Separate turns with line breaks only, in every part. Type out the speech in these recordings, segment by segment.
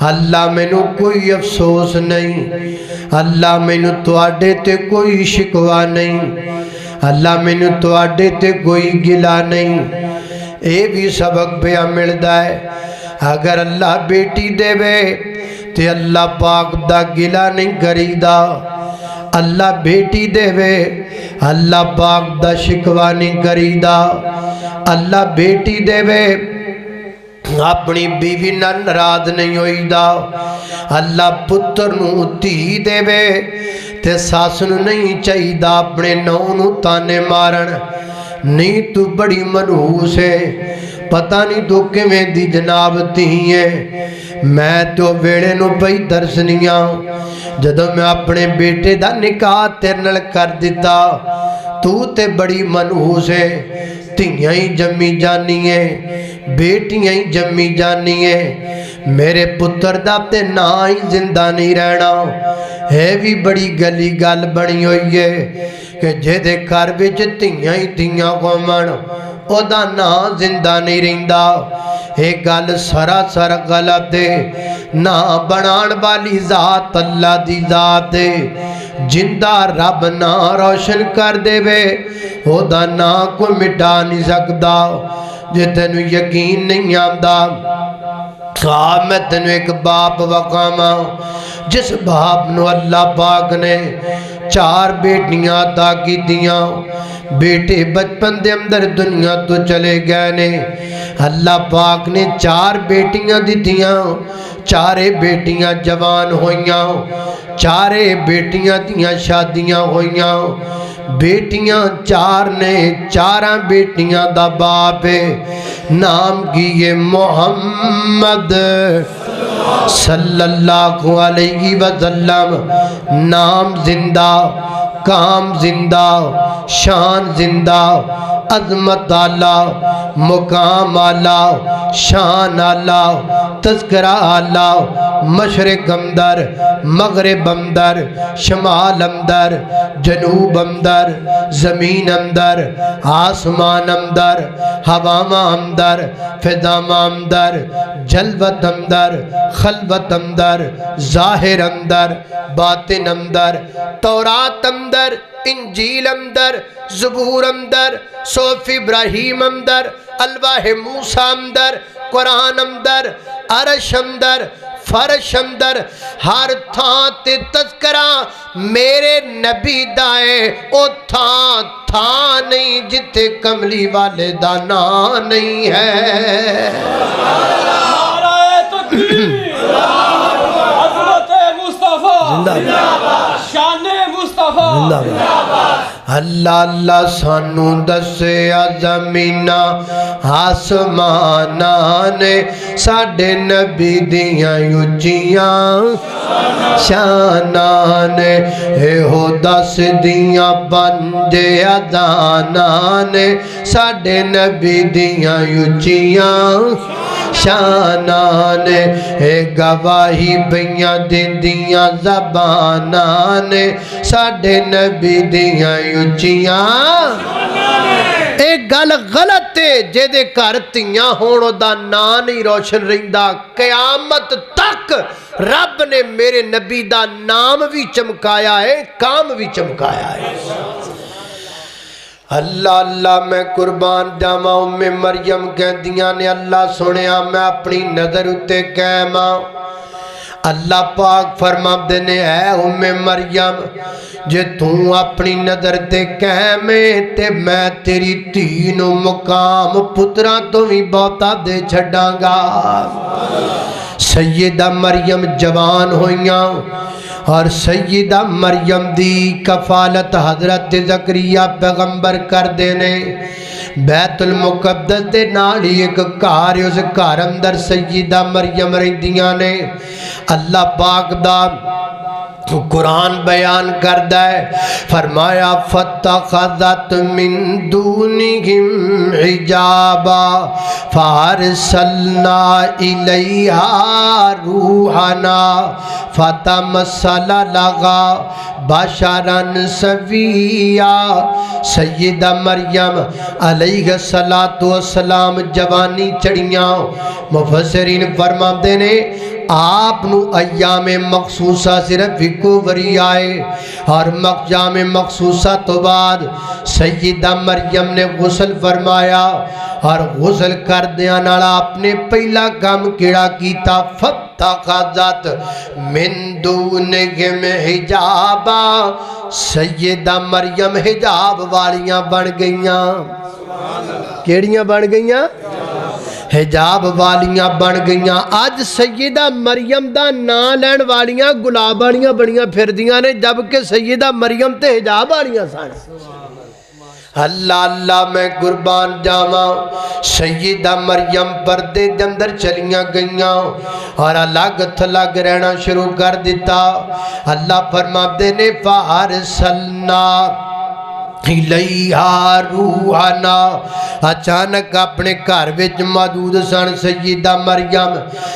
اللہ مینو کوئی افسوس نہیں، اللہ مینو تواڈے تے کوئی شکوا نہیں، اللہ مینو تواڈے تے کوئی گلا نہیں۔ اے بھی سبق پہ ملدا ہے، اگر اللہ بیٹی دے وے تے اللہ پاک دا گلا نہیں کریدا، اللہ بیٹی دے وے اللہ پاک دا شکوا نہیں کریدا، اللہ بیٹی دے وے اپنی بیوی نال ناراض نہیں ہوئیدا، اللہ پتر نو دھی دے وے تے ساس نو نہیں چاہیدا اپنے نو نو تانے مارن، نہیں تو بڑی منحوس ہے، پتہ نہیں تو کیویں دی جناب تھی ہے۔ میں تو ویڑے نو پئی درسنیاں جدوں میں اپنے بیٹے دا نکاح تیرے نال کر دیتا، تو تے بڑی منحوس ہے، تیاں ہی جمی جانی ہے، بیٹیاں ہی جمی جانی ہے، میرے پتر دا تے نا ہی زندہ نہیں رہنا ہے۔ بھی بڑی گلی گل بنی ہوئی ہے کہ جے دے گھر وچ تیاں ہی تیاں ہوون او دا نا زندہ نہیں رہندا، ایک گل سراسر غلط ہے۔ نا بنان والی ذات اللہ دی ذات ہے، جندہ رب نا روشن کر دے وے او دا نا کوئی مٹا نہیں سکدا۔ جے تینو یقین نہیں آندا میں تینو ایک باپ وقاما جس باپ نو اللہ پاک نے 4 بیٹیاں عطا کی دیاں، بیٹے بچپن دے اندر دنیا تو چلے گئے نے، اللہ پاک نے 4 بیٹیاں دی دیاں، 4 بیٹیاں جوان ہویاں، 4 بیٹیاں دیاں شادیاں ہویاں، بیٹیاں 4 نے، 4 بیٹیاں دا باپ ہے، نام کی یہ محمد صلی اللہ علیہ وسلم، نام زندہ، کام زندہ، شان زندہ، عظمت آلہ، مقام آلہ، شان آلہ، تذکرہ آلہ، مشرق اندر، مغرب اندر، شمال اندر، جنوب اندر، زمین اندر، آسمان اندر، ہواما اندر، فضاما اندر، جلوت اندر، خلوت اندر، ظاہر اندر، باطن اندر، تورات اندر، انجیل اندر، زبور اندر، صحف ابراہیم اندر، الواح موسیٰ اندر، قرآن اندر، عرش اندر، فرش اندر، ہر تھاں تے تذکرہ میرے نبی دائے، او تھاں نہیں جتے کملی والے دا نا نہیں ہے۔
شان مصطفیٰ
اللہ اللہ سانو دسیا زمینہ آسمانہ نے ساڈے نبی دیاں اچیاں شانہ نے، اے ہو دس دیاں پنجے اذانہ نے ساڈے نبی دیاں اچیاں شانہ نے، اے گواہی بیاں دیندیاں زبانہ نے ساڈے نبی دیاں اچیاں۔ ایک گل غلط ہے جے دے گھر تیاں ہون دا نا نہیں روشن رہندا، قیامت تک رب نے میرے نبی دا نام بھی چمکایا ہے، کام بھی چمکایا ہے۔ اللہ اللہ میں قربان جاواں ام مریم کہندیاں نے اللہ سنیا میں اپنی نظر اتے قائماں، اللہ پاک فرماندے نے اے ام مریم جے تو اپنی نظر تے قائم تے میں تیری دھی نو مقام پتراں تو بھی بہتا دے چھڈاں گا۔ سیدہ مریم جوان ہویاں اور سیدہ مریم دی کفالت حضرت زکریا پیغمبر کر دینے، بیت المقدس دے نال ایک گھر، اس گھر اندر سیدہ مریم رہندیاں نے۔ اللہ پاک دا قرآن بیان کردہ ہے، فرمایا فَاتَّخَذَتْ مِن دُونِهِمْ حِجَابًا فَأَرْسَلْنَا إِلَيْهَا رُوحَنَا فَتَمَثَّلَ لَهَا بَشَرًا سَوِيًّا۔ سیدہ مریم علیہ السلام جوانی چڑیاں، مفسرین فرماتے نے آپ نو ایام مخصوصہ صرف ایکو وری آئے اور مقام مخصوصہ تو بعد سیدہ مریم نے غسل فرمایا اور غسل کر دیا نالا اپنے پہلا کام کیڑا کیتا فتخذت من دونہم حجابا سیدہ مریم حجاب والیاں بن گئیاں کیڑیاں بن گئیاں حجاب والیاں بن گئیاں آج سیدہ مریم دا نا لین والیاں گلاب والیاں بڑیاں پھر دیاں نے جبکہ سیدہ مریم تے حجاب والیاں سان اللہ اللہ میں قربان جاواں سیدہ مریم پردے دے اندر چلیاں گئیاں اور الگ تھلگ رہنا شروع کر دیتا اللہ فرماتے نے فارسلنا الیہا روحنا اچانک اپنے گھر وچ موجود سن سیدہ مریم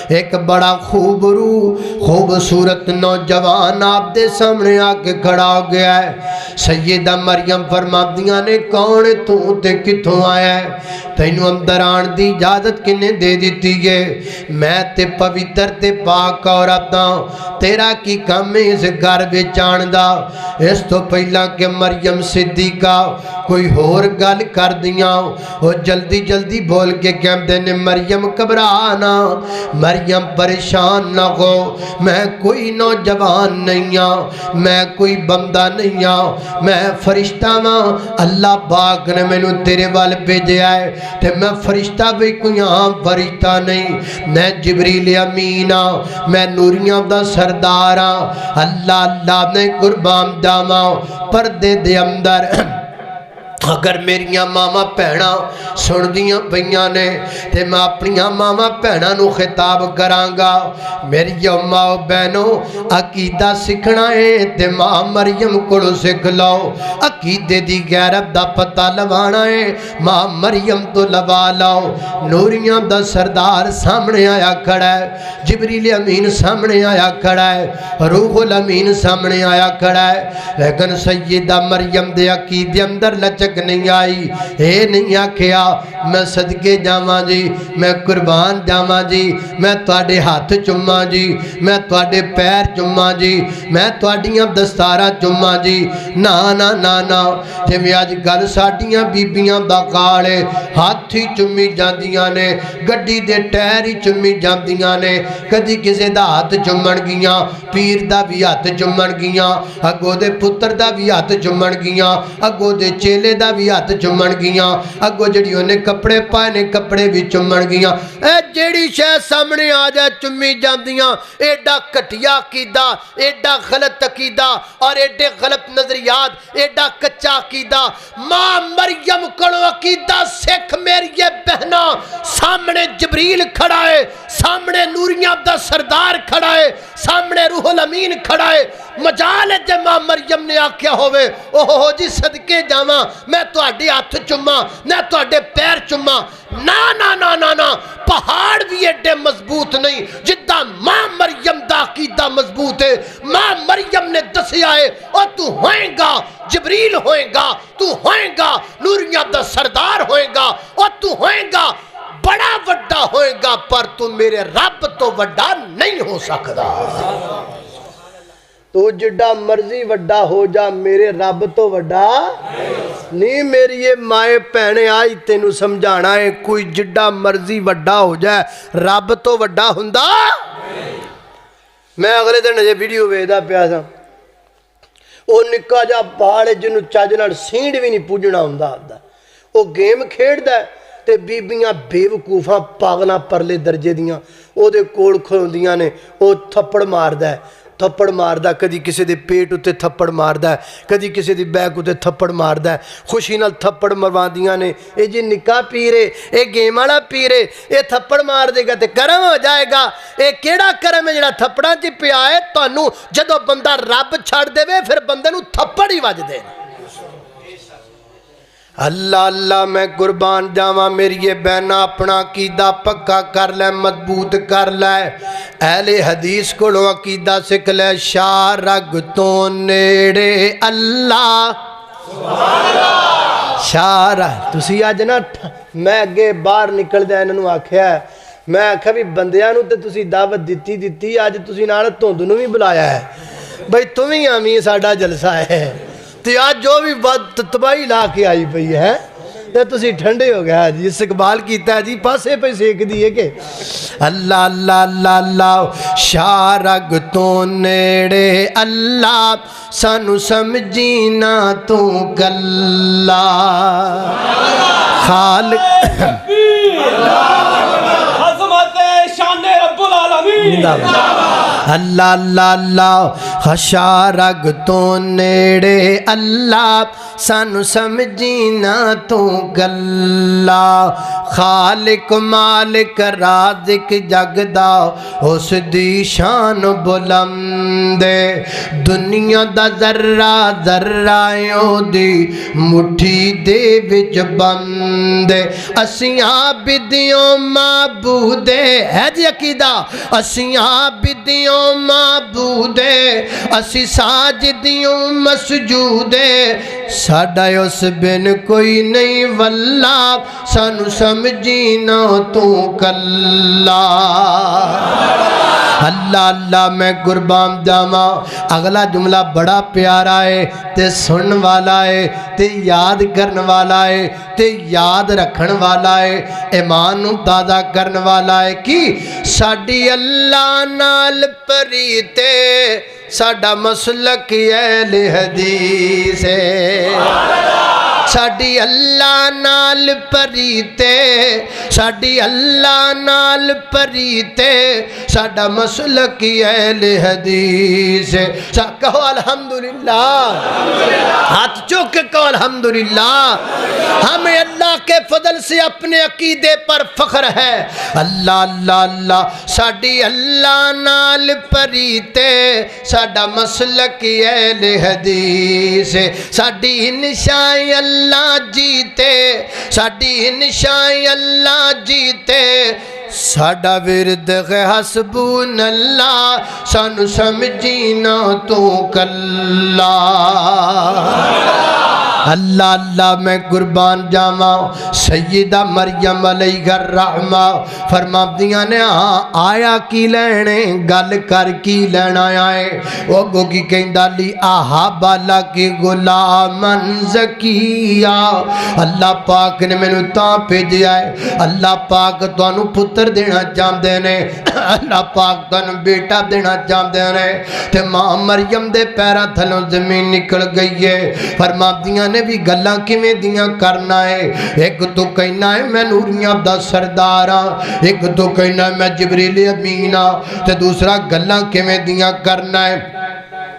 ایک بڑا خوبصورت نوجوان آپ دے سامنے آ کے کھڑا ہو گیا ہے سیدہ مریم فرماندیاں نے کون تو تے کتھوں آیا ہے تینوں اندر آن دی اجازت کنے دے دیتی ہے میں تے پویتر تے پاک عورت ہاں تیرا کی کم ہے اس گھر وچ آن دا اس تو پہلا کہ مریم صدیقہ کوئی ہور گل کر دیاں وہ جلدی جلدی بول کے کہتے نے مریم گھبرانا مریم پریشان نہ ہو میں کوئی نوجوان نہیں ہاں میں کوئی بندہ نہیں ہاں میں فرشتہ ہاں اللہ پاک نے مینوں تیرے وال بھیجیا ہے تے میں فرشتہ بھی کوئی عام فرشتہ نہیں میں جبریل امین ہاں میں نوریاں دا سردار ہاں اللہ اللہ نے قربان جاواں پردے دے اندر اگر میریاں ماما بہناں سن دیاں پئیاں نے تے میں اپنیاں ماما بہناں نو خطاب کرانگا میری ماں بہنوں عقیدہ سکھنا ہے تے ماں مریم کولوں سکھ لو عقیدے دی غیرت دا پتہ لوانا ہے ماں مریم تو لوا لو نوریاں دا سردار سامنے آیا کھڑا ہے جبریل امین سامنے آیا کھڑا ہے روح الامین سامنے آیا کھڑا ہے لیکن سیدہ مریم دے عقیدے اندر لچک نہیں آئی اے نہیں آکھیا میں صدقے جاواں جی میں قربان جاواں جی میں تواڈے ہاتھ چوماں جی میں تواڈے پیر چوماں جی میں تواڈیاں دستاراں چوماں جی نا نا نا نا جویں اج گل ساڈیاں بیبیاں دا کال ہے ہاتھ ہی چومی جاندیاں نے گڈی دے ٹائر ہی چومی جاندیاں نے کدی کسے دا ہاتھ چومن گیاں پیر دا بھی ہاتھ چومن گیاں اگوں دے پتر دا بھی ہاتھ چومن گیاں اگوں دے چیلے دا بھی ہاتھ چومن گیاں اگوں جڑیوں نے کپڑے پائے نے کپڑے بھی چومن گیاں اے جیڑی شے سامنے آ جائے چومی جاندیاں ایڈا گھٹیا عقیدہ ایڈا غلط عقیدہ اور ایڈے غلط نظریات ایڈا کچا عقیدہ ماں مریم کولوں عقیدہ سکھ میری بہنا سامنے جبریل کھڑا ہے سامنے نوریاں دا سردار کھڑا ہے سامنے روح الامین کھڑا ہے مجال ہے جے ماں مریم نے آکھیا ہوئے اوہ جی صدقے جاواں میں تواڈے ہاتھ چوماں میں تواڈے پیر چوماں نا نا نا نا نا پہاڑ بھی ایڈے مضبوط نہیں جدہ ماں مریم دا عقیدہ مضبوط ہے ماں مریم نے دسیا ہے اور تو ہوئیں گا جبریل ہوئیں گا تو ہوئیں گا نوریاں دا سردار ہوئیں گا اور تو ہوئیں گا بڑا وڈا ہوئے گا پر تو میرے رب تو وڈا نہیں ہو سکتا تو جڈا مرضی وڈا ہو جا میرے رب تو وڈا نہیں میری یہ مائے پہنے آئی تینوں سمجھانا ہے کوئی جڈا مرضی وڈا ہو جائے رب تو وڈا ہوندا میں اگلے دن یہ ویڈیو ویکھدا پیا سا وہ نکا جا پہاڑ جنوں چج نال سینڈ بھی نہیں پوجنا ہوندا وہ گیم کھیڈدا ہے تے بیبیاں بے وقوفاں پاگلاں پرلے درجے دیاں او دے کول کھلوندیاں نے او تھپڑ ماردا ہے تھپڑ ماردا کدی کسی دے پیٹ اتے تھپڑ ماردا ہے کدی کسی دی بیک اتے تھپڑ ماردا ہے خوشی نال تھپڑ مرواندیاں نے اے جی نکاح پیرے اے گیم والا پیرے اے تھپڑ مار دے گا تے کرم ہو جائے گا اے کیڑا کرم ہے جڑا تھپڑاں چ پیا ہے تانوں جدوں بندہ رب چھڑ دے پھر بندے نوں تھپڑ ہی وج دے اللہ اللہ میں قربان جاواں میری یہ بہنا اپنا عقیدہ پکا کر لے مضبوط کر لے اہل حدیث کو عقیدہ سکھ لے شارگ تو نیڑے اللہ شارہ تسی آج نا میں اگے باہر نکل دے انہوں آکھیا ہے میں آکھا بھی بندیاں نو تے تسی دعوت دیتی آج تسی نال دھند نو بھی بلایا ہے بھئی تم ہی آمین ساڈا جلسہ ہے تے آج جو بھی بد تباہی لا کے آئی پئی ہے تے تسی ٹھنڈے ہو گیا جی استقبال کیتا ہے جی پاسے پہ سیک دیئے کہ اللہ اللہ اللہ اللہ شارگ تو نیڑے اللہ سانو سمجھینا تو گلہ خالق
عظمت شان رب العالمین
اللہ اللہ اللہ خشارگ تو نیڑے اللہ سانو سمجھینا تو گلہ خالق مالک رازق جگدا اس دی شان بلند دنیا دا ذرہ ذرہ دی مٹھی دے وچ بند اسیں عابدیوں معبود ہے جی عقیدہ اسیں عابدیوں معبود اسی ساجدیوں مسجود ساڈا اس بن کوئی نہیں واللہ سانو سمجھینا تو کلا اللہ اللہ میں قربان جاواں اگلا جملہ بڑا پیارا ہے تے سن والا ہے تے یاد کرن والا ہے تے یاد رکھن والا ہے ایمان نو تازہ کرن والا ہے کہ ساڈی اللہ نال پریتے ساڈا مسلک اہل حدیث ہے ساڈی اللہ نال پریتے ساڈی اللہ نال پریتے ساڈا مسلک اہل حدیث ہے کہو الحمدللہ ہاتھ چوک کے کہو الحمدللہ ہمیں اللہ کے فضل سے اپنے عقیدے پر فخر ہے اللہ اللہ اللہ ساڈی اللہ نال پریتے ساڈا مسلک اہل حدیث ہے ساڈی نشان اللہ جیتے ساڈی نشان اللہ جیتے ساڈا ورد ہے حسبون اللہ سانو سمجھینا تو کلا اللہ اللہ میں قربان جاواں سیدہ مریم علیہ الرحمہ فرماندیاں نے آیا کی لینے گل کر کی لینا آئے وہ گو کی کہندہ لی آہا بالا کی غلامن زکیہ اللہ پاک نے میں نے تاں پہ دیا ہے اللہ پاک تو انو پتر دینا چاہم دینے اللہ پاک تو انو بیٹا دینا چاہم دینے تے ماں مریم دے پیرا تھلوں زمین نکل گئی ہے فرماندیاں نے بھی گلاں کیویں دیاں کرنا ہے ایک تو کہنا ہے میں نوریاں دا سردار ہاں ایک تو کہنا ہے میں جبریل امین ہاں تے دوسرا گلاں کیویں دیاں کرنا ہے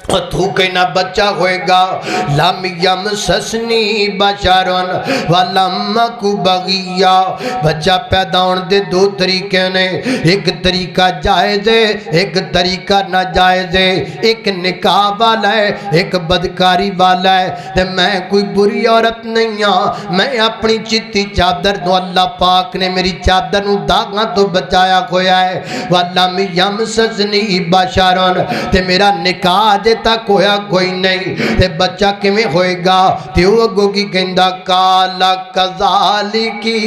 تو کہنا بچہ ہوئے گا لم یمسسنی بشرن ولم اکو بغیہ بچہ پیدا ہونے دے دو طریقے نے ایک طریقہ جائز ہے ایک طریقہ ناجائز ہے ایک نکاح والا ہے ایک بدکاری والا ہے تے میں کوئی بری عورت نہیں ہاں میں اپنی چتی چادر تو اللہ پاک نے میری چادر نو داغاں تو بچایا کھویا ہے ولم یمسسنی بشرن تے میرا نکاح جے تک ہویا کوئی نہیں تے بچہ کمیں ہوئے گا تے وہ گو کی کہندہ کالا کذالکی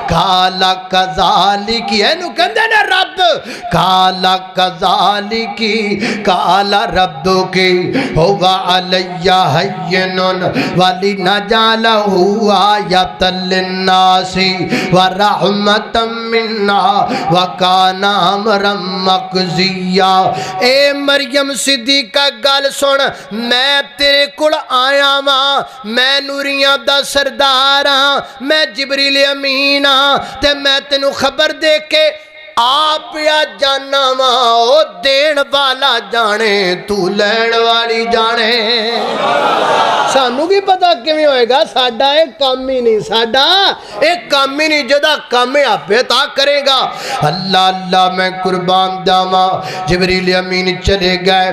کالا کذالکی ہے نو کہندہ نا رب کالا کذالکی کالا رب دو کی ہوا علیہ حینن والی نجالہ ہوا آیتا للناسی ورحمتا مننا وکانا امرم مقضیہ اے مریم صدیق کا گل سن میں تیرے کل آیا ماں میں نوریاں دا سردار ہاں میں جبریل امین ہاں تے میں تینو خبر دے کے آپ یا جانا ماں او دین والا جانے تو لین والی جانے سانو بھی پتا کیویں ہوئے گا ساڈا ایک کام ہی نہیں ساڈا ایک کام ہی نہیں جدا کام آپ تا کرے گا اللہ اللہ میں قربان جاواں جبریل امین چلے گئے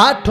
8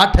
8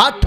8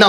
9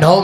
9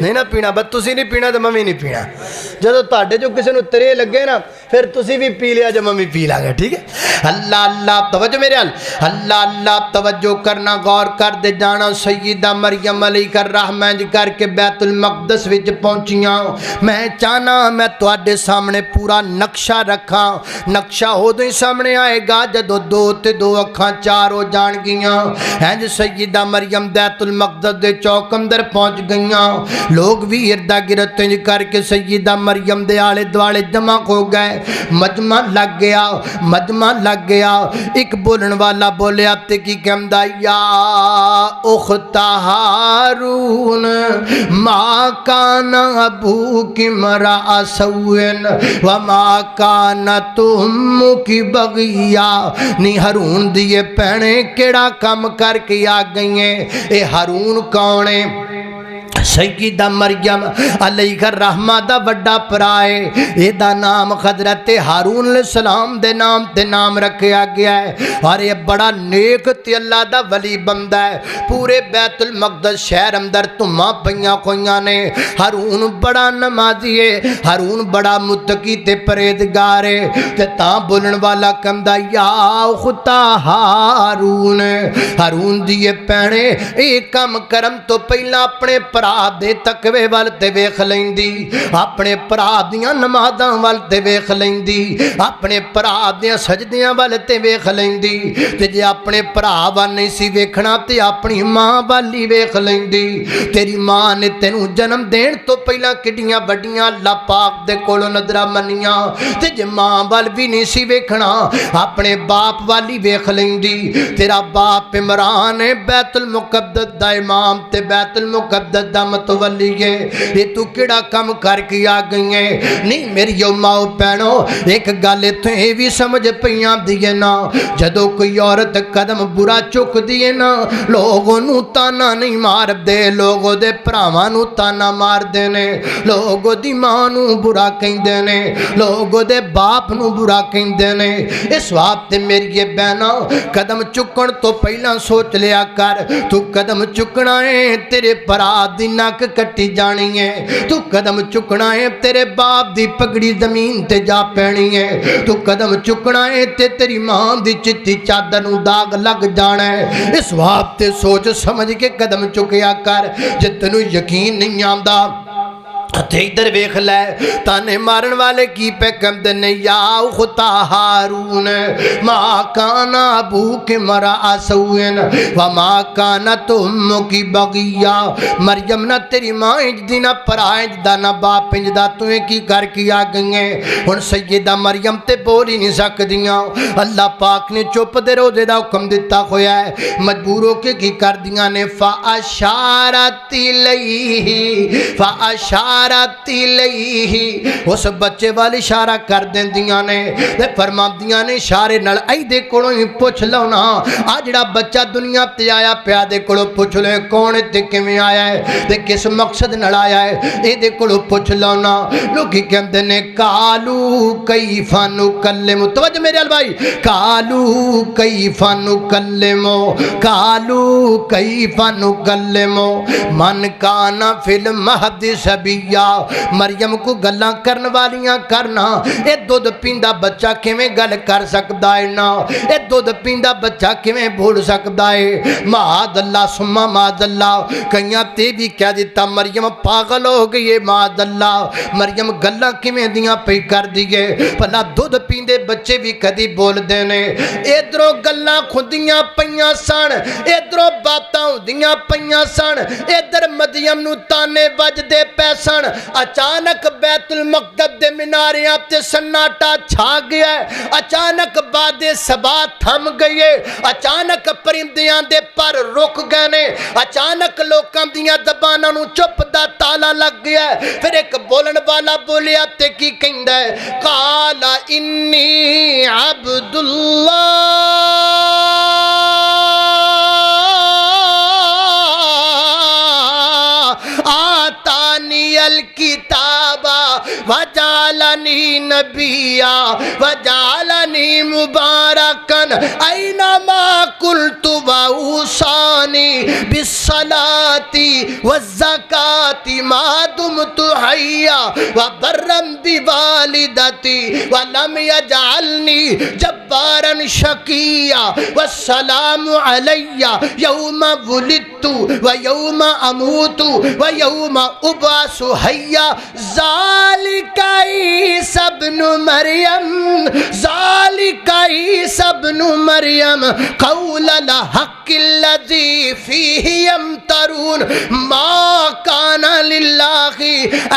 نہیں نا پینا بس تسی نہیں پینا تو میں بھی نہیں پینا جدو تہاڈے جو کسی نو ترے لگے نا پھر تسی بھی پی لیا جو میں بھی پی لا گا ٹھیک ہے اللہ اللہ توجہ میرے اللہ اللہ توجہ کرنا غور کر دے جانا سیدہ مریم علیہ الرحمہ جی کر کے بیت المقدس وچ پہنچیاں میں چاہنا میں تواڈے سامنے پورا نقشہ رکھا نقشہ ادو ہی سامنے آئے گا جدو دو تے دو اکھاں چار ہو جان گیاں ہیں جی سیدہ مریم بیت المقدس دے چوک اندر پہنچ گئیاں لوگ بھی اردا گرد کر کے سیدہ مریم دے آلے دوالے جمع ہو گئے مجمع لگ گیا ایک بولن والا بولیا تے کی کہندا یا اخت ہارون ما کان ابوک مرا سوئن وما کانت امک بغیا نی ہارون دیے پینے کیڑا کم کر کے آ گئی ہیں اے ہارون کونے سیدہ مریم علیہ الرحمہ دا وڈا پرائے اے دا نام حضرت ہارون علیہ السلام دے نام تے نام رکھیا گیا ہے اور یہ بڑا نیک تے اللہ دا ولی بندہ ہے پورے بیت المقدس شہر اندر تمہاں پہیاں کوئیاں نے ہارون بڑا نمازی ہے ہارون بڑا متقی تے پریدگار ہے تے تاں بولن والا کمدہ یا خطا ہارون ہارون دیے پہنے ایک کام کرم تو پہلا اپنے پرا دے تقوی والتے ویخ لیندی اپنے پرادیاں نمازاں والتے ویخ لیندی اپنے پرادیاں سجدیاں والتے ویخ لیندی تے جے اپنے پراوان نہیں سی ویکھنا تے اپنی ماں والی ویخ لیندی تیری ماں نے تینوں جنم دین تو پہلا کڈیاں بڑیاں اللہ پاک دے کولو نظرہ منیاں تے جے ماں وال بھی نہیں سی ویکھنا اپنے باپ والی ویخ لیندی تیرا باپ عمران بیت المقدس دا امام تے بیت المقدس دا متولی ہے یہ تو کیڑا کم کر کے آ گئی ہیں نہیں میری یو ماؤ پینو ایک گالے تو یہ بھی سمجھ پیاں دیئے نا جدو کوئی عورت قدم برا چک دیئے نا لوگوں نو تانا نہیں مار دے لوگوں دے پراوانو تانا مار دینے لوگوں دی مانو برا کہیں دینے لوگوں دے باپ نو برا کہیں دینے اس وقت میری یہ بہنا قدم چکن تو پہلا سوچ لیا کر تو قدم چکنا ہے تیرے پراد دی ناک کٹی جانی ہے تو قدم چکنا ہے تیرے باپ دی پگڑی زمین تے جا پینی ہے تو قدم چکنا ہے تیری ماں دی چتی چادر داغ لگ جانا ہے اس وقت سوچ سمجھ کے قدم چکیا کر جتنو یقین نہیں آمدہ تے ادھر ویکھ لے تانے مارن والے کی پہ کم دنے یا اختا ہارون ما کانا ابوک مرا سوئن وما کانا تمکی بغیا مریم نہ تیری ماں اجدی نہ پرائج دا نہ باپ اجدا تمہیں کی کر کی آگئی ہیں ان سیدہ مریم تے بولی نہیں سک دیاں اللہ پاک نے چوپ دے روزے دا حکم دیتا خویا ہے مجبوروں کے کی کر دیاں نے فَأَشَارَتِ لَيْهِ فَأَشَارَتِ لَيْهِ اس بچے والی اشارہ کر دیں دیاں نے تے فرما دیاں نے اشارے نل ای دے کڑوں ہی پوچھ لونا آجڑا بچہ دنیا تے آیا پیا دے کڑوں پوچھ لے کون تے کمیں آیا ہے تے کس مقصد نل آیا ہے اے دے کڑوں پوچھ لونا لوگی کہندے نے کالو کیف نکلم توجہ میرے البھائی کالو کیف نکلم کالو کیف نکلم من کانا فی المہد سبیہ مریم کو گلاں کرن والیاں کرنا اے دودھ پیندہ بچہ کیویں گل کر سکدا ہے نا اے دودھ پیندہ بچہ کیویں بھول سکدا ہے معاذ اللہ سما معاذ اللہ کئیاں تے بھی کہہ دیتا مریم پاگل ہو گئی ہے معاذ اللہ مریم گلاں کیویں دیاں پہ کر دیئے پھلا دودھ پیندے بچے بھی کدی بول دینے ادھروں گلاں خودیاں پیاں سن ادھروں باتاں دیاں پیاں سن ادھر مریم نو تانے وج دے پیسن اچانک بیت المقدس دے مناریاں تے سناٹا چھا گیا ہے اچانک باد صبا تھم گئی ہے اچانک پرندیاں دے پر رک گئے نے اچانک لوکاں دیاں زباناں نو چپ دا تالا لگ گیا ہے پھر ایک بولن والا بولیا تے کی کہندا ہے قال انی عبد اللہ آتانی الکتاب وجعلنی نبیا وجعلنی مبارکا اینما قلت واوصانی بالصلاة والزکاة ما دمت حیا وبرا بوالدتی ولم یجعلنی جبارا شقیا والسلام علی یوم ولدت ویوم اموت ویوم ابعث حیا ذالک عیسی ابن مریم ذالک عیسی ابن مریم قول الحق الذی فیہ یمترون ما کان للہ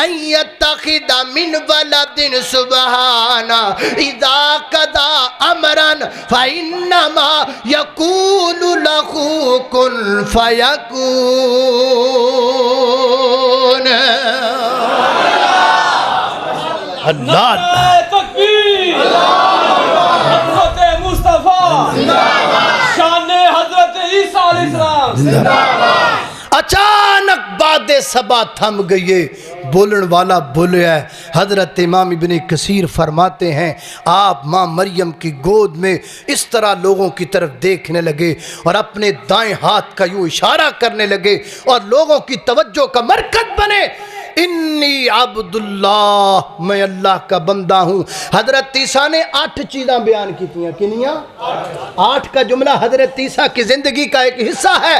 ان یتخذ من ولد سبحانہ اذا قضى امرا فانما یقول له کن فیکون اللہ
نعرہ تکبیر حضرت مصطفیٰ شان حضرت عیسیٰ علیہ السلام
اچانک باد صبا تھم گئی بولن والا بولے ہے حضرت امام ابن کثیر فرماتے ہیں آپ ماں مریم کی گود میں اس طرح لوگوں کی طرف دیکھنے لگے اور اپنے دائیں ہاتھ کا یوں اشارہ کرنے لگے اور لوگوں کی توجہ کا مرکز بنے انی عبداللہ میں اللہ کا بندہ ہوں حضرت عیسیٰ نے 8 چیزاں بیان کی تھیں کنیاں 8 کا جملہ حضرت عیسیٰ کی زندگی کا ایک حصہ ہے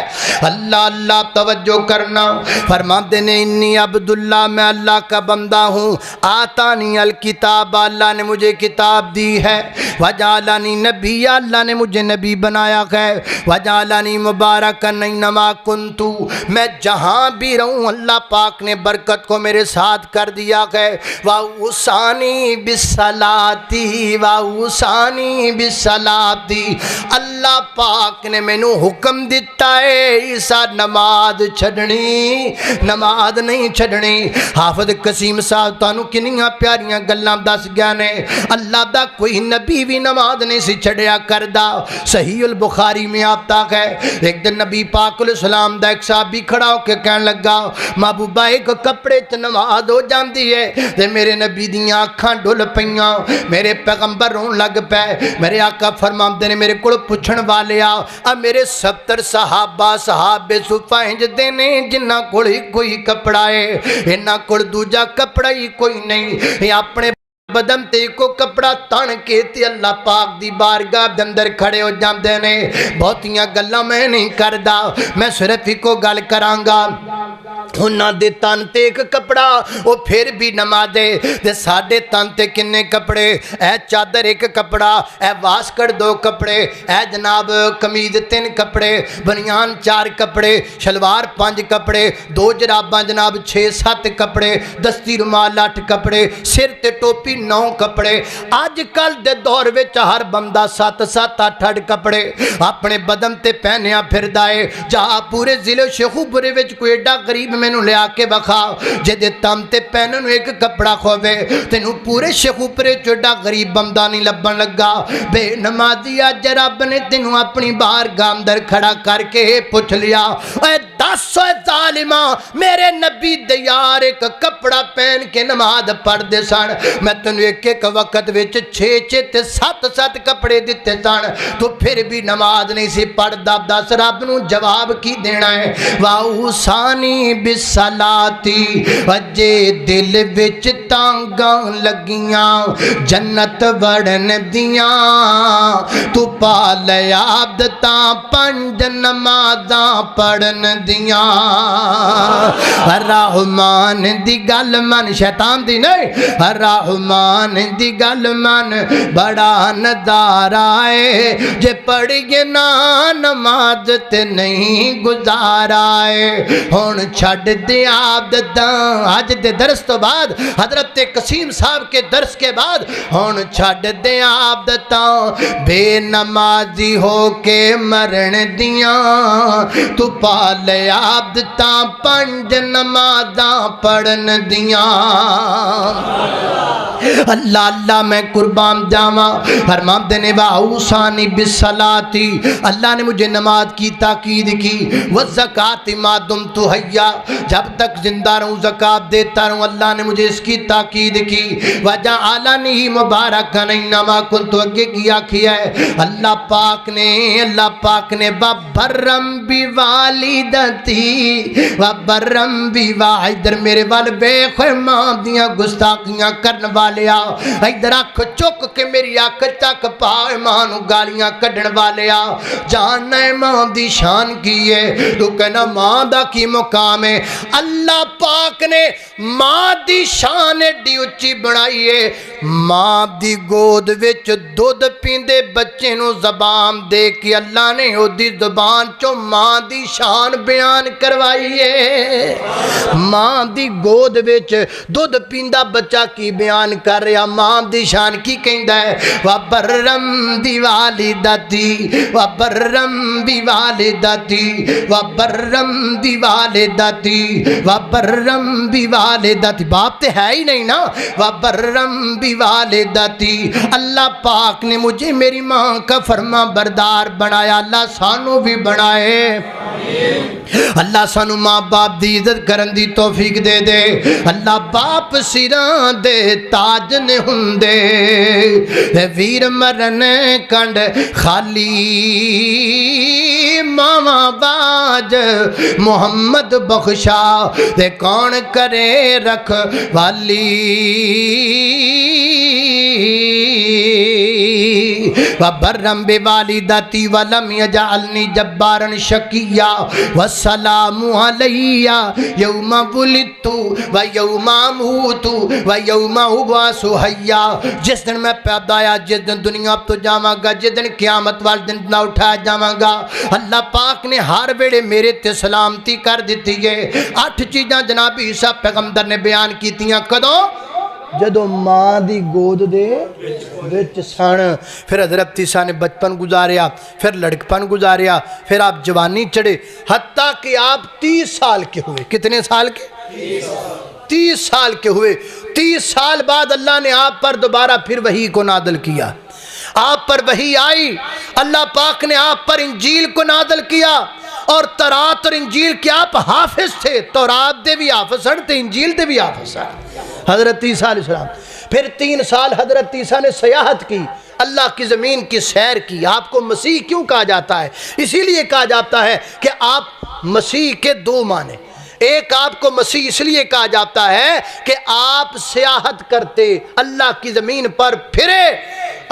اللہ اللہ توجہ کرنا فرماتے ہیں انی عبداللہ میں اللہ کا بندہ ہوں آتانی الکتاب اللہ نے مجھے کتاب دی ہے وجعلنی نبی اللہ نے مجھے نبی بنایا ہے وجعلنی مبارکا اینما کنت میں جہاں بھی رہوں اللہ پاک نے برکت کو میرے ساتھ کر دیا ہے وَأُوصَانِي بِالصَّلَاةِ وَأُوصَانِي بِالصَّلَاةِ اللہ پاک نے مینوں حکم دیتا ہے عیسیٰ نماز چھڑنی نماز نہیں چھڑنی حافظ قسیم صاحب تانوں کنیاں پیاریاں گلاں دس گیا نے اللہ دا کوئی نبی بھی نماز نہیں سی چھڑیا کردا صحیح البخاری میں آتا ہے ایک دن نبی پاک علیہ السلام دا ایک صحابی کھڑا ہو کے کہنے لگا محبوبہ ایک کپڑے نماز ہو جاندی ہے تے میرے نبی دیاں آنکھاں ڈھل پیاں میرے پیغمبر رون لگ پے میرے آقا فرماندے نے میرے کول پوچھن والے آ میرے 70 صحابے صفہ انج دے نے جنہاں کول ہی کوئی کپڑا ہے انہاں کول دوجا کپڑا ہی کوئی نہیں یہ اپنے بدن تے کو کپڑا تان کے تے اللہ پاک دی بارگاہ دے اندر کھڑے ہو جاندے نے بہتیاں گلاں میں نہیں کردا میں صرف ہی کو گل کراں گا انہاں دے تن تے ایک کپڑا وہ پھر بھی نمازے تے ساڈے تن تے کنے کپڑے اے چادر ایک کپڑا اے واسکڑ 2 کپڑے اے جناب قمیض 3 کپڑے بنیان 4 کپڑے شلوار 5 کپڑے 2 جراباں جناب 6-7 کپڑے دستی رومال 8 کپڑے سر تے ٹوپی 9 کپڑے آج کل دے دور وچ ہر بندہ 7-7 8 کپڑے اپنے بدن تے پہنیا پھردا ہے جا پورے ضلع شیخوپورے وچ کوئی ایڈا غریب مینوں لیا کے بخا جے دے تم تے پہنن ایک کپڑا کھوے تینوں پورے شیخوپورے چوڑا غریب بندہ نہیں لبن لگا بے نمازی اج رب نے تینوں اپنی بارگاہ اندر کھڑا کر کے پوچھ لیا اے 10 ظالماں میرے نبی دے یار ایک کپڑا پہن کے نماز پڑھ دے سن میں تینوں ایک وقت وچ 6 تے 7 کپڑے دتے سن تو پھر بھی نماز نہیں سی پڑھدا دس رب نوں جواب کی دینا ہے وَأُوصَانِي بِالصَّلَاةِ وجے دل وچ تانگاں لگیاں جنت وڑن دیاں تو پا لیا عبدتاں 5 نمازاں پڑھن دیاں رحمان دی گل من شیطان دی نہیں رحمان دی گل من بڑا نظارہ ہے جے پڑھیے نا نماز تے نہیں گزارا ہے ہون چھڑ دے عبدتاں آج دے درس تو بعد حضرت قسیم صاحب کے درس کے بعد ہون چھڑ دے عبدتاں بے نمازی ہو کے مرن دیاں تو پا لے عبدتاں 5 نمازاں پڑھن دیاں اللہ اللہ میں قربان جاواں فرماتے نے واوصانی بالصلاۃ اللہ نے مجھے نماز کی تاکید کی والزکات ما دمت حیا جب تک زندہ رہوں زکات دیتا رہوں اللہ نے مجھے اس کی تاکید کی وجعلنی مبارکا انما کنت اگے کیا ہے اللہ پاک نے وبرم بوالدتی وبرم ادھر میرے وال ویکھ ماں دیاں گستاخیاں کرن والیا ادھر اکھ چک کے میری اکھ تک پا ماں نو گالیاں کڈن والیا جاننا ہے ماں دی شان کی ہے تو کہنا ماں دا کی مقام ہے اللہ پاک نے ماں دی شان ایڈی اچھی بنائی ہے ماں دی گود وچ دودھ پیندے بچے نو زبان دے کے اللہ نے او دی زبان چو ماں دی شان بیان کروائی ہے ماں دی گود وچ دودھ پیندا بچہ کی بیان کر رہا ماں دی شان کی کہندا ہے وبرم بوالدتی وبرم بوالدتی وبرم بوالدتی وبرم بوالدتی باپ تے ہے ہی نہیں نا وبرم بوالدتی اللہ پاک نے مجھے میری ماں کا فرما بردار بنایا اللہ سانو بھی بنائے اللہ سانو ماں باپ دی عزت کرن دی توفیق دے دے اللہ باپ سیران دے تاج نے ہندے ویر مرن کنڈ خالی ماما باج محمد بخشا دے کون کرے رکھ والی وبرم بوالدتی ولم یجعلنی جبارا شقیا والسلام علی یوم ولدت و یوم اموت و یوم ابعث حیا جس دن میں پیدا آیا جس دن دنیا تو جاواں گا جس دن قیامت والے دن نہ اٹھایا جاواں گا اللہ پاک نے ہر ویلے میرے تے سلامتی کر دیتی ہے 8 چیزاں جناب عیسیٰ پیغمبر نے بیان کیتیاں کدوں جدو ماں دی گود دے وچ سن پھر حضرت عیسیٰ نے بچپن گزاریا پھر لڑکپن گزاریا پھر آپ جوانی چڑھے حتیٰ کہ آپ 30 سال کے ہوئے کتنے سال کے 30 سال کے ہوئے 30 سال بعد اللہ نے آپ پر دوبارہ پھر وحی کو نازل کیا آپ پر وحی آئی اللہ پاک نے آپ پر انجیل کو نازل کیا اور تورات اور انجیل کے آپ حافظ تھے تورات دے بھی حافظ تھے انجیل دے بھی حافظ حضرت عیسیٰ علیہ السلام پھر 3 سال حضرت عیسیٰ نے سیاحت کی اللہ کی زمین کی سیر کی آپ کو مسیح کیوں کہا جاتا ہے اسی لیے کہا جاتا ہے کہ آپ مسیح کے 2 معنی ایک آپ کو مسیح اس لیے کہا جاتا ہے کہ آپ سیاحت کرتے اللہ کی زمین پر پھرے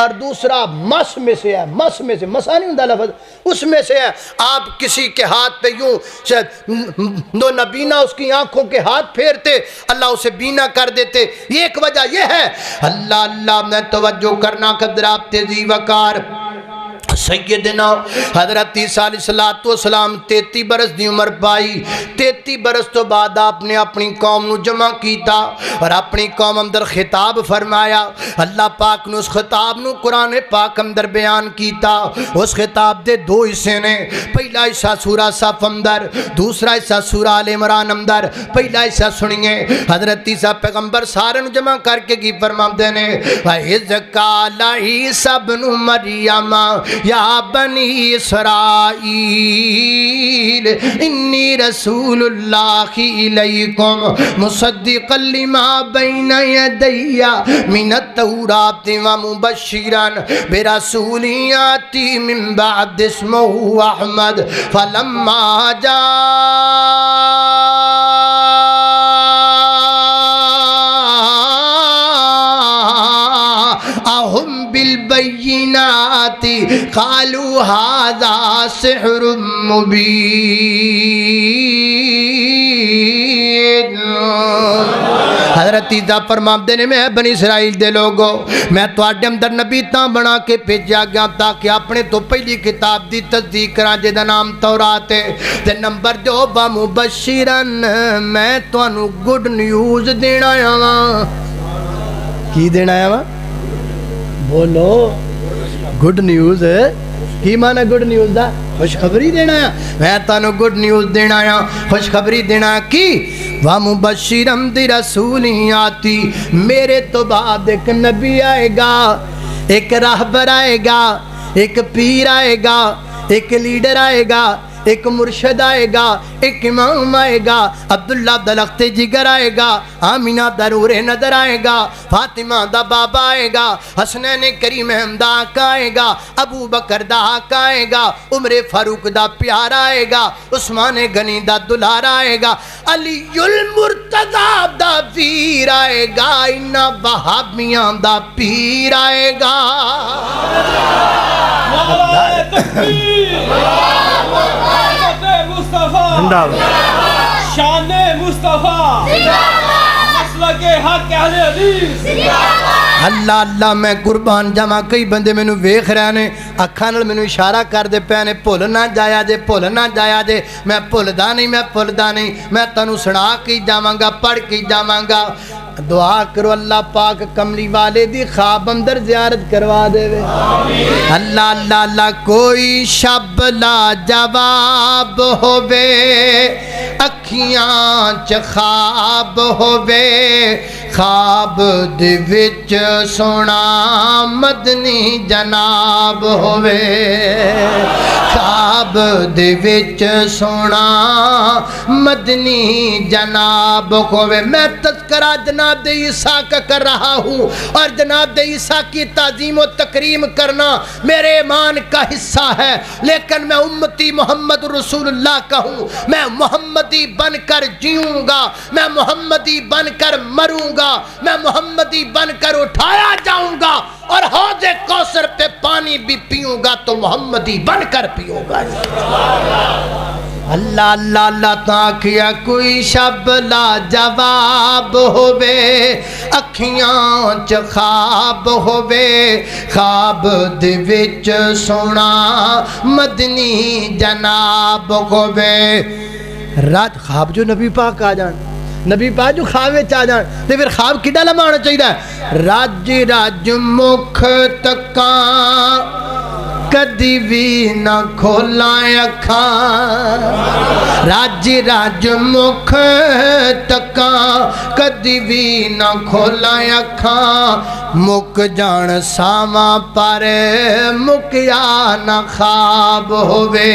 اور دوسرا مس میں سے ہے مسا نہیں ہوتا لفظ اس میں سے ہے آپ کسی کے ہاتھ پہ یوں دو نبینا اس کی آنکھوں کے ہاتھ پھیرتے اللہ اسے بینا کر دیتے یہ ایک وجہ یہ ہے اللہ اللہ میں توجہ کرنا قدر آپ تیزی وقار سیدنا حضرت عیسیٰ علیہ السلام 33 برس دی عمر پائی 33 برس تو بعد آپ نے اپنی قوم نو جمع کیتا اور اپنی قوم اندر خطاب فرمایا اللہ پاک نے اس خطاب نو قرآن پاک اندر بیان کیتا اس خطاب دے 2 حصے نے پہلا حصہ سورہ صف اندر دوسرا حصہ سورہ آل عمران اندر پہلا حصہ سنیے حضرت عیسیٰ پیغمبر سارے نو جمع کر کے کی فرماتے ہیں وَإِذْ قَالَ عِيسَى ابْنُ مَرْيَمَ یا بنی اسرائیل انی رسول اللہ الیکم مصدقا لما بین یدی من التوراۃ ومبشرا برسول یاتی من بعد اسمہ احمد فلما جاءہم بالبینات قالوا هذا سحر مبین حضرت عیسیٰ فرماتے ہیں میں بنی اسرائیل دے لوگو میں تواڈے اندر نبی تاں بنا کے بھیجا گیا تاکہ اپنے تو پہلی کتاب دی تصدیق کراں جے دا نام تورات ہے تے نمبر 2 مبشرن میں تانوں گڈ نیوز دینا آیا ہاں کی دینا آیا ہاں بولو گڈ نیوز ہے کی مانا گڈ نیوز دا خوشخبری دینا ہے میں تانوں گڈ نیوز دینا ہے خوشخبری دینا کی وَمُبَشِّرًا بِرَسُولٍ آتی، میرے تو بعد ایک نبی آئے گا، ایک راہبر آئے گا، ایک پیر آئے گا، ایک لیڈر آئے گا، ایک مرشد آئے گا، ایک امام آئے گا، عبداللہ دلخت جگر آئے گا، آمینہ درور نظر آئے گا، فاطمہ دا بابا آئے گا، حسنین کریم دا آقا آئے گا، ابو بکر دا آقا آئے گا، عمر فاروق دا پیار آئے گا، عثمان غنی دا دلار آئے گا، علی المرتضی دا پیر آئے گا، انہا وہابیاں دا پیر آئے گا۔
نعرہ تکبیر، حضرت مصطفیٰ، شان مصطفیٰ، مسلک حق اہل حدیث۔
اللہ اللہ میں قربان جاواں، کئی بندے میں نو ویکھ رہے نے، اکھاں نال میں نو اشارہ کر دے پے نے، بھول نہ جایا جے، بھول نہ جایا جے، میں بھولدا نہیں، میں تانوں سنا کے جاواں گا، پڑھ کے جاواں گا۔ دعا کرو اللہ پاک کملی والے دی خواب اندر زیارت کروا دے وے۔ اللہ اللہ اللہ، کوئی شب لا جواب ہووے، اکھیاں چ خواب ہووے، خواب دے وچ سونا مدنی جناب ہووے، خواب دے وچ سونا مدنی جناب ہووے۔ میں تذکرہ جناب عیسیٰ کا کر رہا ہوں، اور جناب عیسیٰ کی تعظیم و تکریم کرنا میرے ایمان کا حصہ ہے، لیکن میں امتی محمد رسول اللہ کا ہوں، میں محمدی بن کر جیوں گا، میں محمدی بن کر مروں گا، میں محمدی بن کر اٹھایا جاؤں گا، اور حوض کوثر پہ پانی بھی پیوں گا تو محمدی بن کر پیوں گا۔ اللہ اللہ اللہ تاکیا کوئی شب لا جواب ہووے، اکھیاں چ خواب ہووے، خواب دے وچ سونا مدنی جناب ہووے۔ رات خواب جو نبی پاک آ جان، نبی پاک جو خواب وچ آ جان، تے پھر خواب کڈا لمبا ہونا چاہیے؟ راج راج مکھ تکاں کدی بھی نہ کھولاں اکھاں، راج راج مکھ تکاں کدی بھی نہ کھولاں اکھاں، مک جان ساواں پر مکیا نہ خواب ہووے۔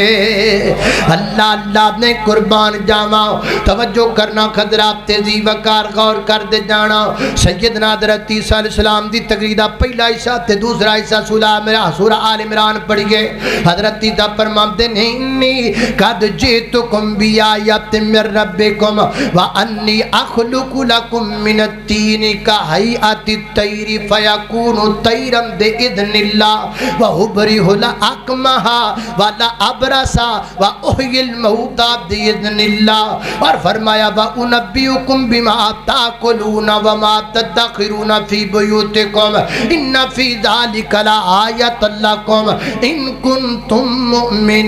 اللہ اللہ نے قربان جاواں، توجہ کرنا حضرات، تیزی وقار غور کر دے جانا۔ سیدنا حضرت عیسیٰ علیہ السلام دی تقریر دا پہلا حصہ تے دوسرا حصہ سورہ آل عمران پڑھیے۔ حضرت عیسیٰ فرماتے ہیں انی قد جئتکم بآیۃ من ربکم وانی اخلق لکم من الطین کہیئۃ الطیر فیکون طیرا باذن اللہ وابرئ الاکمہ والابرص واحیی الموتى باذن اللہ، اور فرمایا وانبئکم بما تاکلون وما تدخرون فی بیوتکم ان فی ذلک لآیۃ لکم ان کنتم مؤمنین۔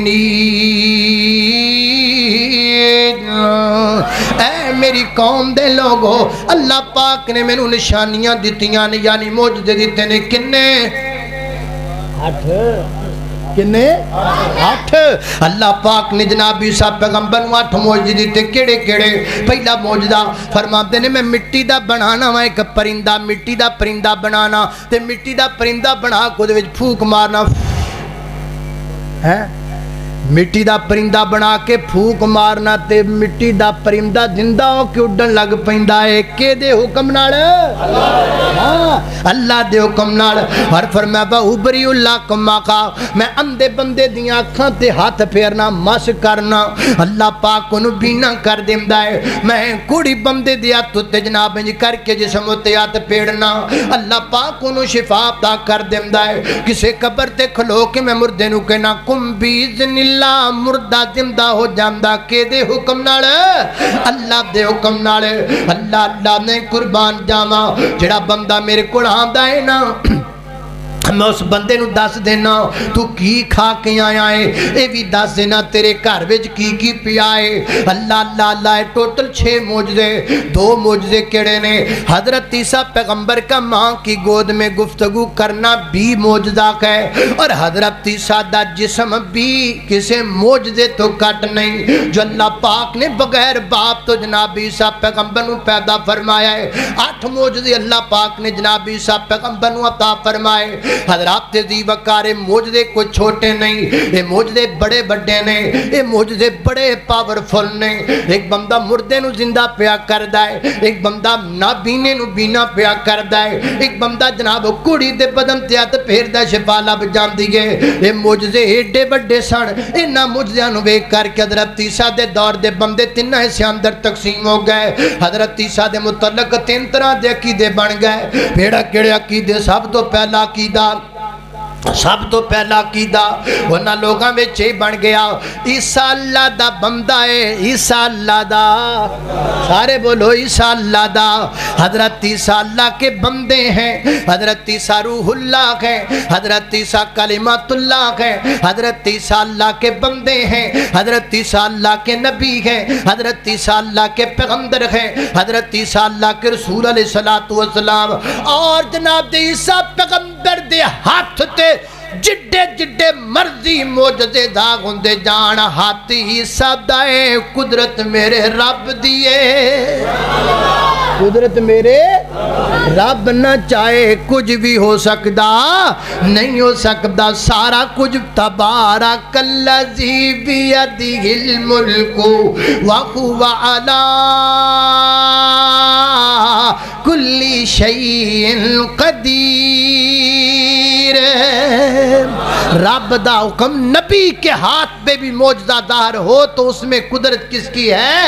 اے میری قوم دے لوگو، اللہ پاک نے مینوں نشانیاں دتیاں نے، یعنی معجزے دتے نے، کنے 8 اللہ پاک نے جناب عیسیٰ پیغمبر نوں 8 معجزے دیتے۔ کیڑے کیڑے؟ پہلا معجزہ فرماتے نے میں مٹی دا بنانا وا ایک پرندہ، مٹی دا پرندہ بنانا تے مٹی دا پرندہ بنا کے دے وچ پھونک مارنا ہے، مٹی دا پرندہ بنا کے پھونک مارنا تے مٹی دا پرندہ زندہ ہو کے اڈن لگ پیندا ہے، کے دے حکم نال؟ اللہ دے حکم نال۔ اور فرمایا وابرئ الاکمہ، میں اندھے بندے دیاں اکھاں تے ہاتھ پھیرنا مس کرنا، اللہ پاک انہوں بینا کر دیندا ہے۔ میں کوڑی بندے دے ہاتھ تے جناب انج کر کے جسم تے ہاتھ پھیرنا، اللہ پاک انہوں شفا عطا کر دیندا ہے۔ کسے قبر تے کھلو کے میں مردے نوں کہنا کم باذن اللہ، مردہ زندہ ہو جاندا، کے دے حکم نال؟ اللہ دے حکم نال۔ اللہ اللہ نے قربان جاواں، جڑا بندہ میرے کول آندا ہے نا، میں اس بندے نو دس دینا تو کی کھا کے آیا ہے، اے بھی دس دینا تیرے گھر وچ کی پیا ہے۔ اللہ اللہ اللہ ہے۔ ٹوٹل 6 معجزے، 2 معجزے کیڑے نے؟ حضرت عیسیٰ پیغمبر کا ماں کی گود میں گفتگو کرنا بھی معجزہ ہے، اور حضرت عیسیٰ دا جسم بھی کسی معجزے تو کٹ نہیں، جو اللہ پاک نے بغیر باپ تو جناب عیسیٰ پیغمبر نو پیدا فرمایا ہے۔ 8 معجزے اللہ پاک نے جناب عیسیٰ پیغمبر نو عطا فرمائے۔ حضرات عزیز وقار، معجزے کوئی چھوٹے نہیں، یہ معجزے بڑے بڑے نے، یہ معجزے بڑے پاورفل نے۔ ایک بندہ مردے نو زندہ پیا کردا ہے، ایک بندہ نابینے نو بینا پیا کردا ہے، ایک بندہ جناب کڑی دے بدن تے ہاتھ پھیردا شفا لب جاندی ہے۔ یہ معجزے ایڈے بڑے سن، انہاں معجزیاں نو ویکھ کر کے حضرت عیسیٰ دے دور دے بندے 3 حصے اندر تقسیم ہو گئے۔ حضرت عیسیٰ دے متعلق 3 طرح دے عقیدے بن گئے۔ پھیڑا کیڑے عقیدے؟ سب تو پہلا عقیدہ، سب تو پہلا عقیدہ انہاں لوگاں وچ یہ بن گیا، عیسیٰ اللہ دا بندہ ہے، عیسیٰ اللہ دا، سارے بولو عیسیٰ اللہ دا۔ حضرت عیسیٰ اللہ کے بندے ہیں، حضرت عیسیٰ روح اللہ ہے، حضرت عیسیٰ کلمات اللہ ہے، حضرت عیسیٰ اللہ کے بندے ہیں، حضرت عیسیٰ اللہ کے نبی ہیں، حضرت عیسیٰ اللہ کے پیغمبر ہیں، حضرت عیسیٰ اللہ کے رسول علیہ السلام۔ اور جناب دے عیسیٰ پیغمبر دے ہاتھ تے جڈے جڈے مرضی معجزے دا ہوندے جان، ہاتھ عیسیٰ دا ہے، قدرت میرے رب دیے، قدرت میرے رب نہ چاہے کچھ بھی ہو سکتا نہیں ہو سکتا، سارا کچھ تبارک الذی بیدہ الملک وہو علی کل شیء قدیر۔ رب دا حکم نبی کے ہاتھ پہ بھی معجزہ دار ہو تو اس میں قدرت کس کی ہے؟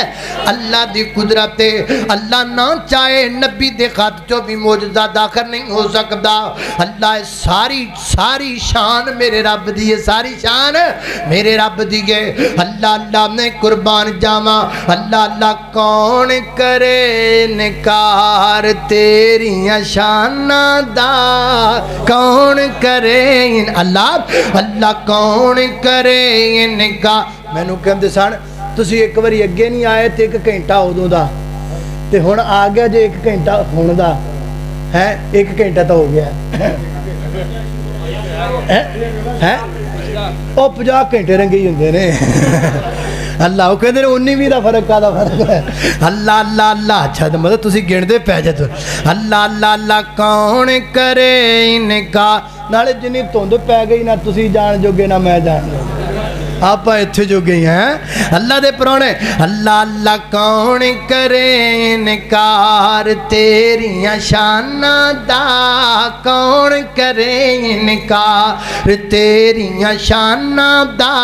اللہ دی قدرت ہے۔ اللہ نہ چاہے نبی دے خط جو بھی معجزہ داخل نہیں ہو سکتا۔ اللہ ساری شان میرے رب دی ہے، ساری شان میرے رب دی ہے۔ اللہ اللہ نے قربان جاواں، اللہ اللہ کون کرے انکار تیریاں شاناں دا، کون کرے اللہ اللہ کون کرے انکار۔ میں نو کہندے سن تسی ایک باری اگے نہیں آئے تے 1 گھنٹہ ادوں دا تے ہن آ گیا جے 1 گھنٹہ ہن دا ہے، 1 گھنٹہ تو ہو گیا ہے او 50 گھنٹے رنگے ہی ہوندے نے۔ اللہ وہ کہتے ہیں 19 دا فرق کا فرق ہے۔ اللہ اللہ اللہ اچھا تو مطلب تسی گنتے پہ جاتے اللہ اللہ اللہ کون کرے انکار۔ نالے جنی دھند پی گئی نہ تسی جان جوگے نہ میں جان جوگے، آپ اتھے جو گئی ہیں اللہ دے پرونے۔ اللہ اللہ کون کرے انکار تیریاں شاناں دا، کون کرے انکار تیریاں شاناں دا،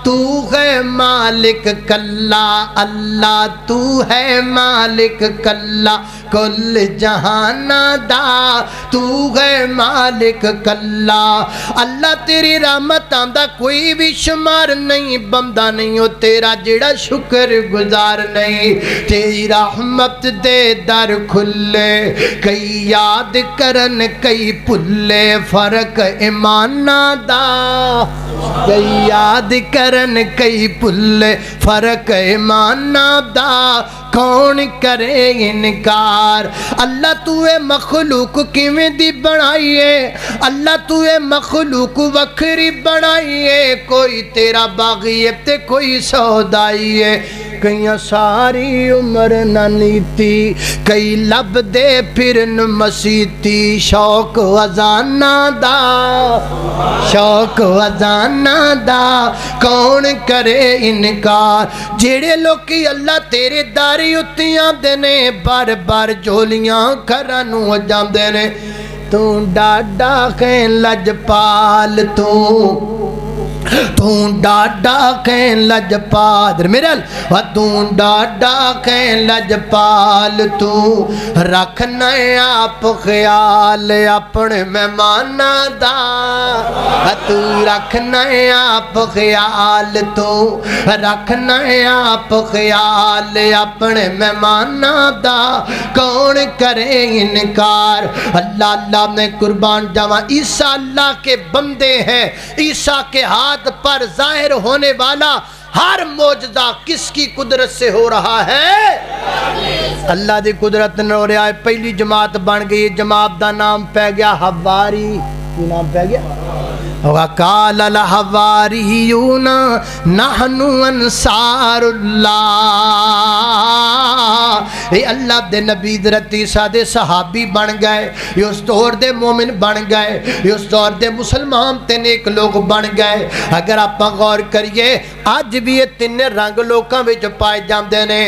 تو ہے مالک کلا اللہ، تو ہے مالک کلا کل جہانہ دا، تو ہے مالک کلا۔ اللہ تیری رحمت آندہ کوئی بھی شمار نہیں، بندہ نہیں ہو تیرا جڑا شکر گزار نہیں۔ تیری رحمت دے در کھلے، کئی یاد کرن کئی پلے، فرق ایمانہ دا، کئی یاد کرن کئی پلے، فرق ایمانہ دا، کون کرے انکار۔ اللہ تو اے مخلوق کیویں دی بنائیے، اللہ تو اے مخلوق وکھری بنائیے، کوئی تیرا باغی ہے تے کوئی سودائی ہے، کئیاں ساری عمر نہ نیتی، کئی لب دے پھرن مسیتی، شوق وزانہ دا، شوق وزانہ دا، کون کرے انکار۔ جیڑے لوکی اللہ تیرے داری اتیاں دینے، بار بار جھولیاں کرانو جاندے نے، تو ڈاڈا خین لجپال، تو تو ڈاڈا کہیں لجپال میرے تو ڈاڈا کہیں لجپال تو رکھنا آپ خیال اپنے مہمانہ دا تو رکھنا آپ خیال تو رکھنا آپ خیال اپنے مہمانہ دا کون کرے انکار اللہ اللہ میں قربان جاواں عیسیٰ اللہ کے بندے ہیں عیسیٰ کے ہاتھ پر ظاہر ہونے والا ہر معجزہ کس کی قدرت سے ہو رہا ہے اللہ دی قدرت نہ ہو رہا ہے پہلی جماعت بن گئی جماعت دا نام پہ گیا حواری کی نام پہ گیا وَقَالَ الْحَوَارِيُّونَ نَحْنُ أَنصَارُ اللَّهِ اے اللہ دے نبی حضرت عیسیٰ دے صحابی بن گئے یہ اس دور دے مومن بن گئے یہ اس دور دے مسلمان تے نیک لوگ بن گئے اگر آپ غور کریے آج بھی یہ تین رنگ لوکاں وچ پائے جاندے نے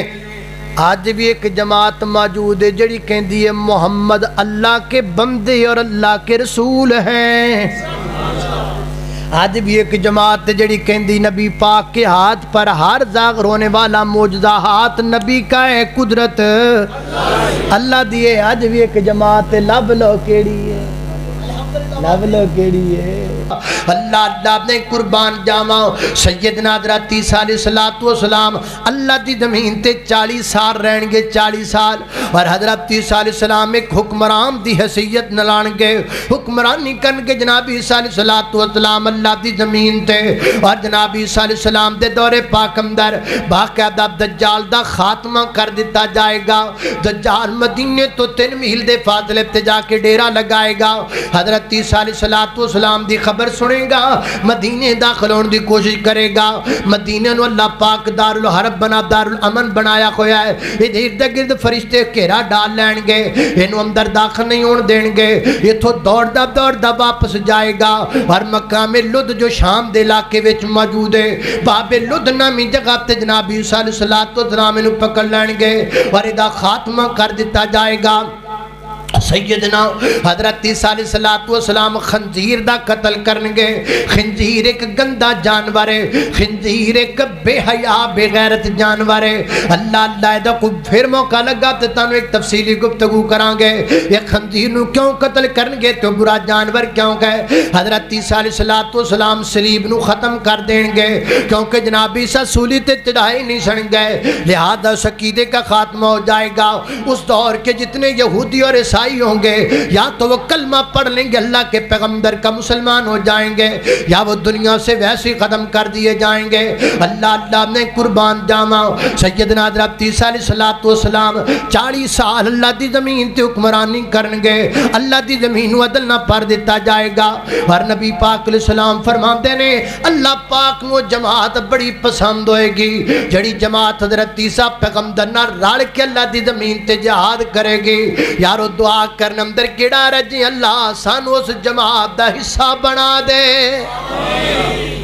آج بھی ایک جماعت موجود ہے جڑی کہندی ہے محمد اللہ کے بندے اور اللہ کے رسول ہیں آج بھی ایک جماعت جڑی کہندی نبی پاک کے ہاتھ پر ہر ظاہر ہونے والا معجزہ ہاتھ نبی کا ہے قدرت اللہ دیے آج بھی ایک جماعت لب لو کیڑی ہے لب لو کیڑی ہے اللہ اللہ نے قربان جاواں سیدنا حضرت عیسیٰ علیہ السلام اللہ دی زمین تے 40 سال رہن گے 40 سال اور حضرت عیسیٰ علیہ السلام ایک حکمران دی حیثیت نلان گے حکمرانی کرن کے جناب عیسیٰ علیہ السلام اللہ دی زمین تے اور جناب عیسیٰ علیہ السلام دے دور پاک اندر باقاعدہ دجال دا خاتمہ کر دیتا جائے گا دجال مدینے تو 3 میل دے فاصلے تے جا کے ڈیرا لگائے گا حضرت عیسیٰ علیہ السلام دی خبر سنے گا مدینے داخل ہونے دی کوشش کرے گا مدینے نو اللہ پاک دار الحرب بنا دار الامن بنایا ہویا ہے یہ ارد گرد فرشتے گھیرا ڈال لین گے انہوں اندر داخل نہیں ہون دین گے یہ تو دوڑ دا واپس جائے گا اور مقام لد جو شام دے علاقے وچ موجود ہے باب لد نامی جگہ تے جناب عیسیٰ علیہ السلام انہوں پکڑ لین گے اور ادا خاتمہ کر دیتا جائے گا سیدنا حضرت عیسیٰ علیہ السلام خنزیر دا قتل کرنگے خنزیر ایک گندہ جانور ہے خنزیر ایک بے حیا بے غیرت جانور ہے اللہ اللہ دا کوئی پھر موقع لگا تے تانوں ایک تفصیلی گفتگو کرانگے یہ خنزیر نو کیوں قتل کرنگے تو برا جانور کیوں گئے حضرت عیسیٰ علیہ السلام صلیب نو ختم کر دینگے کیونکہ جناب عیسیٰ سولی تے چڑھائی نہیں سن گئے لہذا اس عقیدے کا خاتمہ ہو جائے گا اس دور کے جتنے یہودی اور عیسائی ہوں گے یا تو وہ کلمہ پڑھ لیں گے اللہ کے پیغمبر کا مسلمان ہو جائیں گے یا وہ دنیا سے ویسے ختم کر دیے جائیں گے اللہ اللہ نے قربان جاواں سیدنا حضرت عیسیٰ علیہ السلام 40 سال اللہ دی زمین تے حکمرانی کرنگے اللہ دی زمین عدل نہ پر دیتا جائے گا اور نبی پاک علیہ السلام فرماتے نے اللہ پاک نو جماعت بڑی پسند ہوئے گی جڑی جماعت حضرت عیسیٰ پیغمبر نہ رل کے اللہ دی زمین تے جہاد کرے گی یارو دعا کرن اندر کیڑا رجی اللہ سانو اس جماعت دا حصہ بنا دے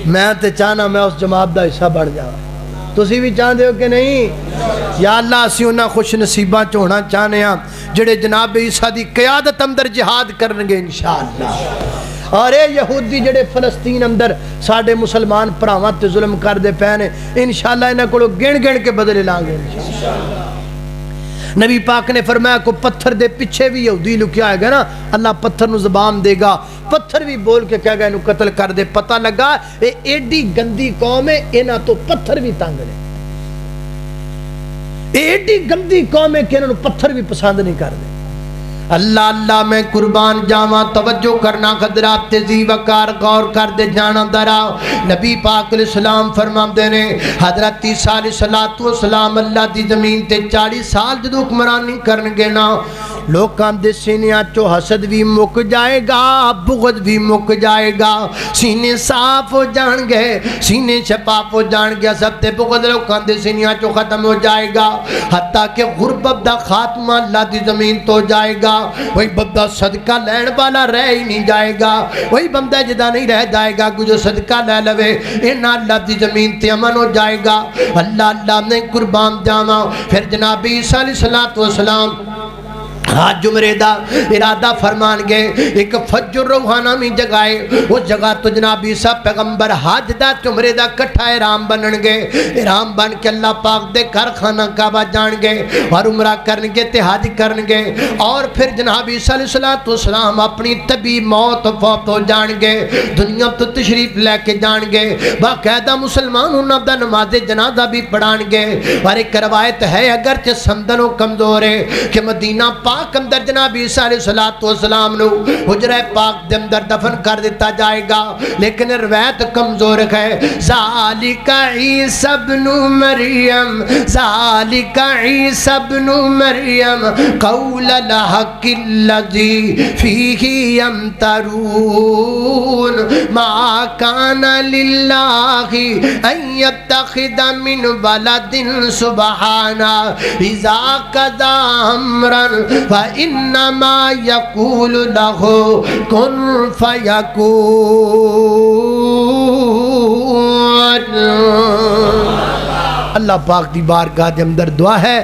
میں تے چاہنا میں اس جماعت دا حصہ بڑھ جاؤں تسی بھی چاہتے ہو کہ نہیں یا اللہ اسی انہاں خوش نصیباں چونا چاہنے ہیں جڑے جناب عیسیٰ دی قیادت اندر جہاد کرنگے انشاءاللہ اور اے یہودی جڑے فلسطین اندر ساڑھے مسلمان پراوان تے ظلم کر دے پہنے انشاءاللہ انہاں کو گن گن کے بدلے لانگے انشاءاللہ نبی پاک نے فرمایا کو پتھر دے پیچھے بھی یہودی لکیا ہے گا نا اللہ پتھر نو زبان دے گا پتھر بھی بول کے کہہ گا انہوں قتل کر دے پتہ لگا اے ایڈی گندی قوم ہے انہاں تو پتھر بھی تانگ لے ایڈی گندی قوم ہے کہ انہوں پتھر بھی پسند نہیں کر دے اللہ اللہ میں قربان جاواں توجہ کرنا خدرات تیزی وقار غور کر دے جانا دراؤ نبی پاک علیہ السلام فرماتے نے حضرت عیسیٰ علیہ السلام اللہ دی زمین تے 40 سال جدو حکمرانی کرنگے نا لوکاں دے سینیاں چو حسد بھی مک جائے گا بغض بھی مک جائے گا سینے صاف ہو جان گے سینے شفاف ہو جان گے سب تے بغض لوکاں دے سینیاں چو ختم ہو جائے گا حتیٰ کہ غربت دا خاتمہ اللہ دی زمین تو جائے گا وہی بندہ صدقہ لین والا رہ ہی نہیں جائے گا وہی بندہ جدا نہیں رہ جائے گا جو صدقہ لے لوے انہا اللہ دی زمین تے امن ہو جائے گا اللہ اللہ نے قربان جاواں پھر جناب عیسیٰ علیہ السلام ہاں جمرے دا ارادہ فرمان گئے ایک فجر روحانہ میں جگائے وہ جگہ تو جناب عیسیٰ پیغمبر حج دا جمرے دا کٹھا احرام بنن گئے احرام بن کے اللہ پاک دے گھر خانہ کعبہ جان گئے اور عمرہ کرن گے تے حج کرن گے اور پھر جناب عیسیٰ علیہ السلام اپنی طبی موت فوت ہو جان گے دنیا تو تشریف لے کے جان گے باقاعدہ مسلمان انہوں دا نماز جنازہ بھی پڑھان گے اور ایک روایت ہے اگرچہ سندنوں کمزور ہے کہ مدینہ پاک اندر جناب عیسیٰ علیہ السلام نو حجرہ پاک دے اندر دفن کر دیتا جائے گا لیکن روایت کمزور ہے ذالک عیسیٰ ابن مریم ذالک عیسیٰ ابن مریم قول الحق الذی فیہ یمترون ما کان للہ ان یتخذ من ولد سبحانہ اذا قضى امرا فانما یقول له کن فیکون اللہ پاک دی بارگاہ دے اندر دعا ہے